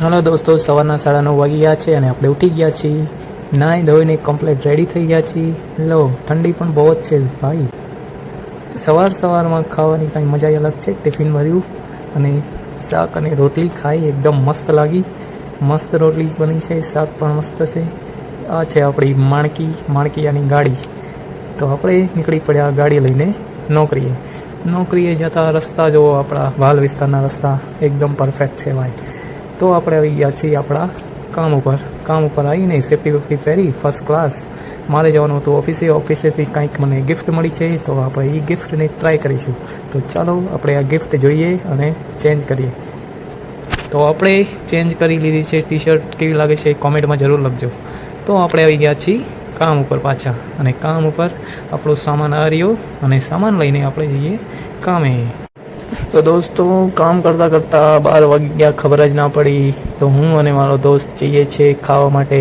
Hello દોસ્તો, સવારના 9:30 વાગી ગયા છે અને આપણે ઉઠી ગયા છીએ, નાહી ધોઈને કમ્પ્લીટ રેડી થઈ ગયા છીએ. લો, ઠંડી પણ બહુ જ છે ભાઈ. સવારમાં ખાવાની કાંઈ મજા અલગ છે. ટિફિન ભર્યું અને શાક અને રોટલી ખાઈ, એકદમ મસ્ત લાગી. મસ્ત રોટલી બની છે, શાક પણ મસ્ત છે. આ છે આપણી માણકીયાની ગાડી. તો આપણે નીકળી પડ્યા ગાડી લઈને નોકરીએ જતા રસ્તા જો આપણા વાલ વિસ્તારના રસ્તા એકદમ પરફેક્ટ છે ભાઈ. તો આપણે આવી ગયા છીએ આપણા કામ ઉપર આવીને સેફ્ટી વેફ્ટી પહેરી ફર્સ્ટ ક્લાસ. મારે જવાનું હતું ઓફિસેથી કંઈક મને ગિફ્ટ મળી છે, તો આપણે એ ગિફ્ટને ટ્રાય કરીશું. તો ચાલો આપણે આ ગિફ્ટ જોઈએ અને ચેન્જ કરીએ. તો આપણે ચેન્જ કરી લીધી છે. ટી શર્ટ કેવી લાગે છે કોમેન્ટમાં જરૂર લખજો. તો આપણે આવી ગયા છીએ કામ ઉપર પાછા, અને કામ ઉપર આપણો સામાન આ રહ્યો અને સામાન લઈને આપણે જઈએ કામે. તો દોસ્તો, કામ કરતાં 12 વાગી ગયા, ખબર જ ના પડી. તો હું અને મારો દોસ્ત જઈએ છીએ ખાવા માટે